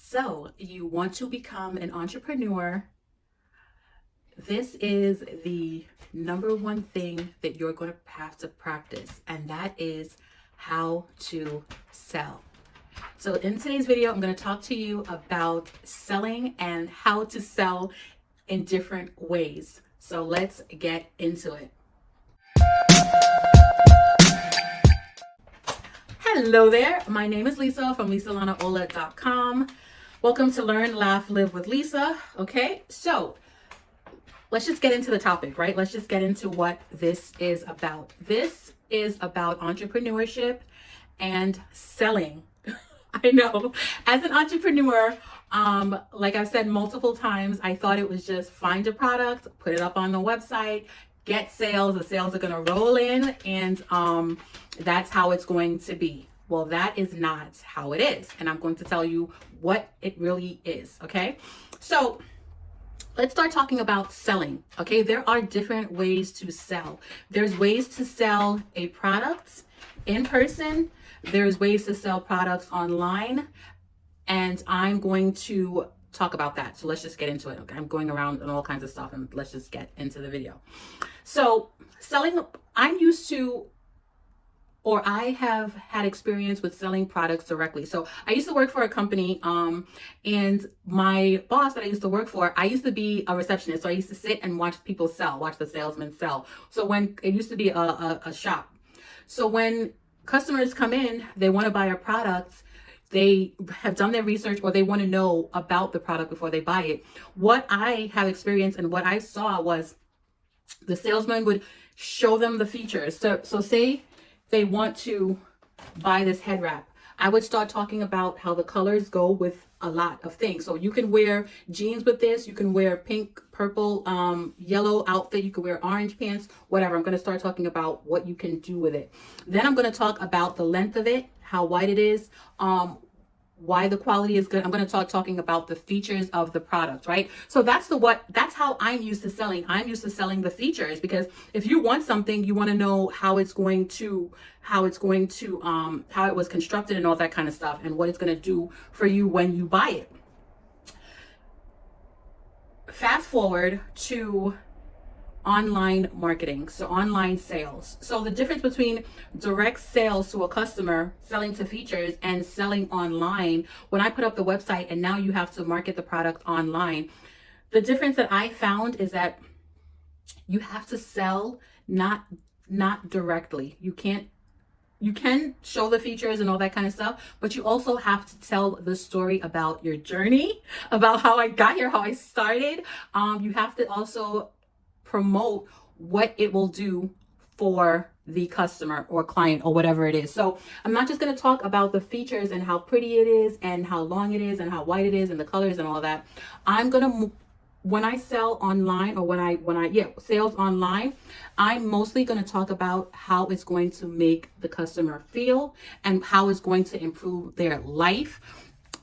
So, you want to become an entrepreneur. This is the number one thing that you're going to have to practice, and that is how to sell. So, in today's video, I'm going to talk to you about selling and how to sell in different ways. So, let's get into it. Hello there. My name is Lisa from LisaLanaOla.com. Welcome to Learn, Laugh, Live with Lisa. Okay, so let's just get into the topic, right? Let's just get into what this is about. This is about entrepreneurship and selling. I know, as an entrepreneur, like I've said multiple times, I thought it was just find a product, put it up on the website, get sales. The sales are going to roll in, and that's how it's going to be. Well, that is not how it is, and I'm going to tell you what it really is. Okay, so let's start talking about selling. Okay, there are different ways to sell. There's ways to sell a product in person. There's ways to sell products online, and I'm going to talk about that. So let's just get into it. Okay, I'm going around and all kinds of stuff, and let's just get into the video. So selling, I'm used to, or I have had experience with selling products directly. So I used to work for a company, and my boss that I used to work for, I used to be a receptionist. So I used to sit and watch people sell, watch the salesmen sell. So when it used to be a shop. So when customers come in, they want to buy a product, they have done their research, or they want to know about the product before they buy it. What I have experienced and what I saw was the salesman would show them the features. So say they want to buy this head wrap. I would start talking about how the colors go with a lot of things. So you can wear jeans with this, you can wear pink, purple, yellow outfit, you can wear orange pants, whatever. I'm going to start talking about what you can do with it. Then I'm going to talk about the length of it, how wide it is, why the quality is good. I'm going to start talking about the features of the product, right? So that's how I'm used to selling. I'm used to selling the features, because if you want something, you want to know how it was constructed and all that kind of stuff, and what it's going to do for you when you buy it. Fast forward to online marketing, so online sales. So the difference between direct sales to a customer, selling to features, and selling online, when I put up the website and now you have to market the product online, the difference that I found is that you have to sell not directly. You can show the features and all that kind of stuff, but you also have to tell the story about your journey, about how I got here, how I started. You have to also promote what it will do for the customer or client or whatever it is. So I'm not just going to talk about the features and how pretty it is and how long it is and how white it is and the colors and all that. I'm going to, when I sell online, or when I sales online, I'm mostly going to talk about how it's going to make the customer feel and how it's going to improve their life.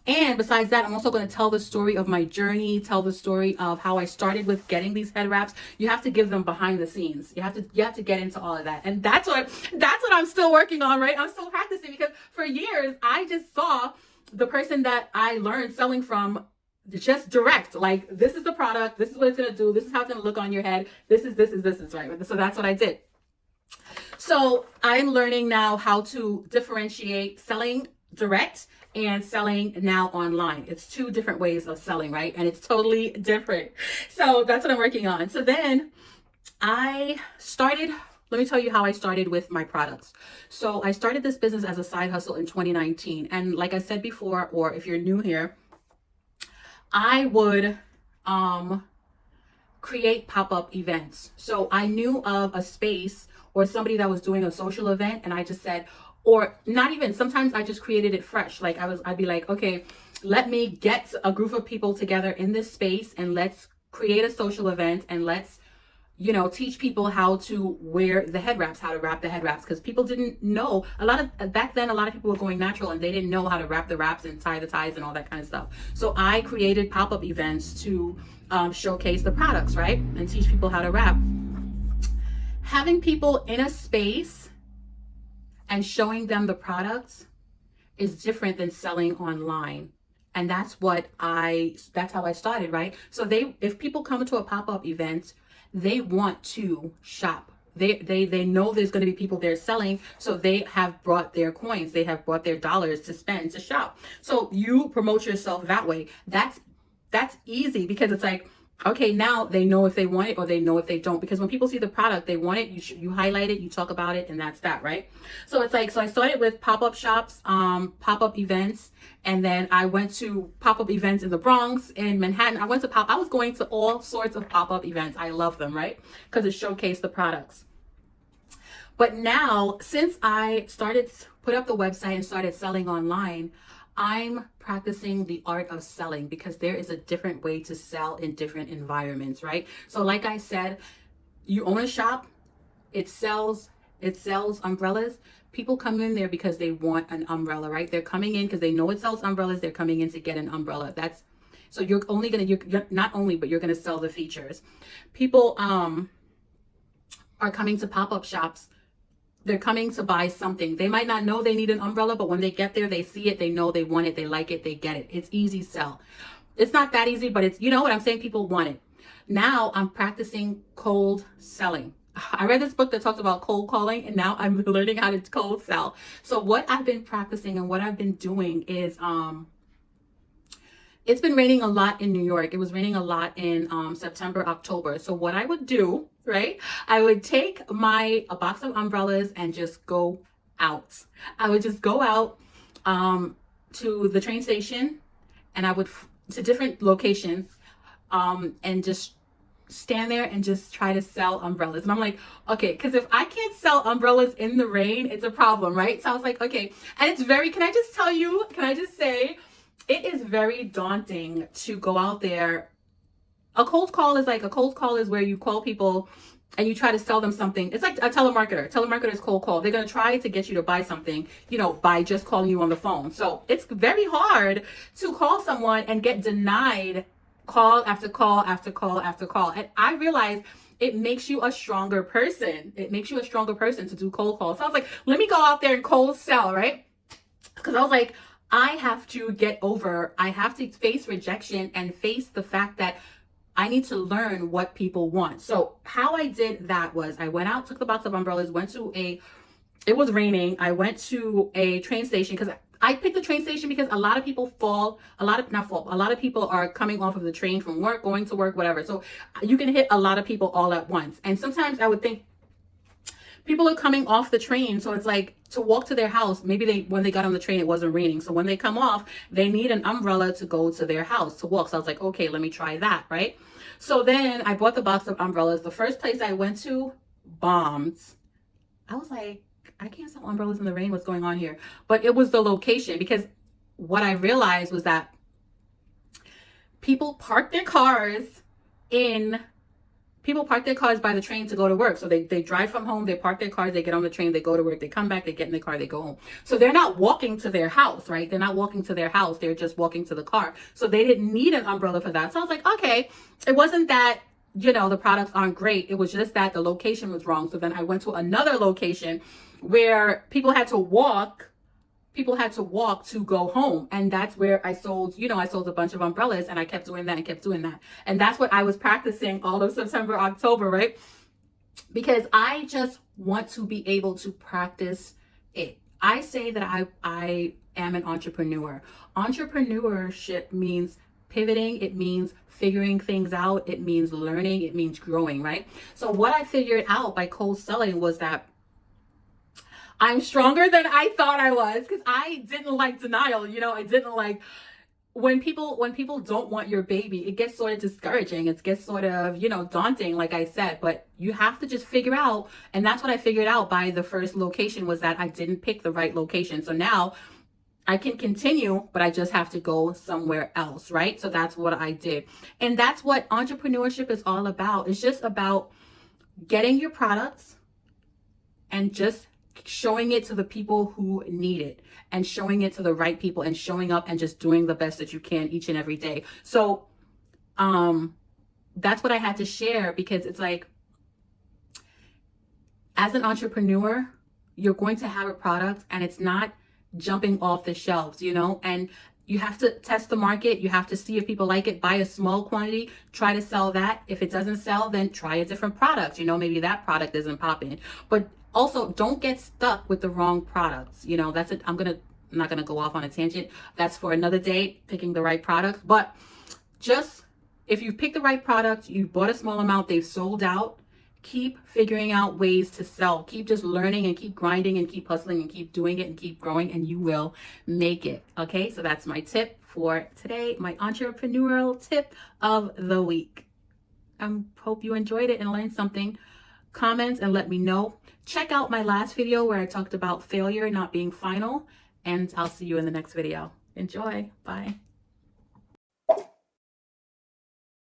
And besides that, I'm also going to tell the story of my journey, tell the story of how I started with getting these head wraps. You have to give them behind the scenes. You have to get into all of that. And that's what I'm still working on, right? I'm still practicing, because for years I just saw the person that I learned selling from just direct, like, this is the product, this is what it's going to do, this is how it's going to look on your head, this is right. So that's what I did. So I'm learning now how to differentiate selling direct and selling now online. It's two different ways of selling, right? And it's totally different. So that's what I'm working on. So then let me tell you how I started with my products. So I started this business as a side hustle in 2019. And like I said before, or if you're new here, I would create pop-up events. So I knew of a space or somebody that was doing a social event, and I just said, or not even, sometimes I just created it fresh. Like I'd be like, okay, let me get a group of people together in this space and let's create a social event, and let's, teach people how to wear the head wraps, how to wrap the head wraps. Because people didn't know, back then, a lot of people were going natural and they didn't know how to wrap the wraps and tie the ties and all that kind of stuff. So I created pop-up events to showcase the products, right? And teach people how to wrap. Having people in a space and showing them the products is different than selling online. And that's how I started, right? So if people come to a pop-up event, they want to shop. They know there's going to be people there selling, so they have brought their coins, they have brought their dollars to spend to shop. So you promote yourself that way. That's easy, because it's like, okay, now they know if they want it or they know if they don't, because when people see the product, they want it, you highlight it, you talk about it, and that's that, right? So it's like, so I started with pop-up shops, pop-up events, and then I went to pop-up events in the Bronx, in Manhattan. I was going to all sorts of pop-up events. I love them, right? Because it showcased the products. But now, since I started put up the website and started selling online, I'm practicing the art of selling, because there is a different way to sell in different environments, right? So like I said, you own a shop, it sells umbrellas. People come in there because they want an umbrella, right? They're coming in because they know it sells umbrellas. They're coming in to get an umbrella. So you're not only, but you're gonna sell the features. People are coming to pop-up shops. They're coming to buy something. They might not know they need an umbrella, but when they get there, they see it, they know they want it, they like it, they get it. It's easy sell. It's not that easy, but it's, you know what I'm saying? People want it. Now I'm practicing cold selling. I read this book that talks about cold calling, and now I'm learning how to cold sell. So what I've been practicing and what I've been doing is, it's been raining a lot in New York. It was raining a lot in September, October. So what I would do, right? I would take a box of umbrellas and just go out. I would just go out to the train station, and I would to different locations, and just stand there and just try to sell umbrellas. And I'm like, okay, because if I can't sell umbrellas in the rain, it's a problem, right? So I was like, okay. And it's can I just say, it is very daunting to go out there. A cold call is where you call people and you try to sell them something. It's like a telemarketer. Telemarketers cold call. They're going to try to get you to buy something, by just calling you on the phone. So it's very hard to call someone and get denied call after call after call after call. And I realized it makes you a stronger person. It makes you a stronger person to do cold calls. So I was like, let me go out there and cold sell, right? Because I was like, I have to face rejection and face the fact that I need to learn what people want. So how I did that was I went out, took the box of umbrellas, it was raining. I went to a train station, because I picked the train station because a lot of people a lot of people are coming off of the train from work, going to work, whatever. So you can hit a lot of people all at once. And sometimes I would think, people are coming off the train, so it's like to walk to their house. Maybe when they got on the train, it wasn't raining. So when they come off, they need an umbrella to go to their house to walk. So I was like, okay, let me try that, right? So then I bought the box of umbrellas. The first place I went to bombed. I was like, I can't sell umbrellas in the rain. What's going on here? But it was the location, because what I realized was that people park their cars by the train to go to work. So they drive from home, they park their cars, they get on the train, they go to work, they come back, they get in the car, they go home. So they're not walking to their house, right? They're not walking to their house. They're just walking to the car. So they didn't need an umbrella for that. So I was like, okay, it wasn't that, the products aren't great. It was just that the location was wrong. So then I went to another location where people had to walk to go home. And that's where I sold a bunch of umbrellas, and I kept doing that. And that's what I was practicing all of September, October, right? Because I just want to be able to practice it. I say that I am an entrepreneur. Entrepreneurship means pivoting. It means figuring things out. It means learning. It means growing, right? So what I figured out by cold selling was that I'm stronger than I thought I was, because I didn't like denial. I didn't like when people don't want your baby. It gets sort of discouraging. It gets sort of, daunting, like I said, but you have to just figure out. And that's what I figured out by the first location, was that I didn't pick the right location. So now I can continue, but I just have to go somewhere else, right? So that's what I did. And that's what entrepreneurship is all about. It's just about getting your products and just showing it to the people who need it, and showing it to the right people, and showing up and just doing the best that you can each and every day. So that's what I had to share, because it's like, as an entrepreneur, you're going to have a product, and it's not jumping off the shelves, and you have to test the market. You have to see if people like it. Buy a small quantity, try to sell that. If it doesn't sell, then try a different product. You know, maybe that product isn't popping. But also, don't get stuck with the wrong products. You know, that's it. I'm not gonna go off on a tangent. That's for another day, picking the right product. But just if you pick the right product, you bought a small amount, they've sold out, keep figuring out ways to sell. Keep just learning and keep grinding and keep hustling and keep doing it and keep growing, and you will make it. Okay, so that's my tip for today, my entrepreneurial tip of the week. I hope you enjoyed it and learned something. Comment and let me know. Check out my last video where I talked about failure not being final, and I'll see you in the next video. Enjoy. Bye.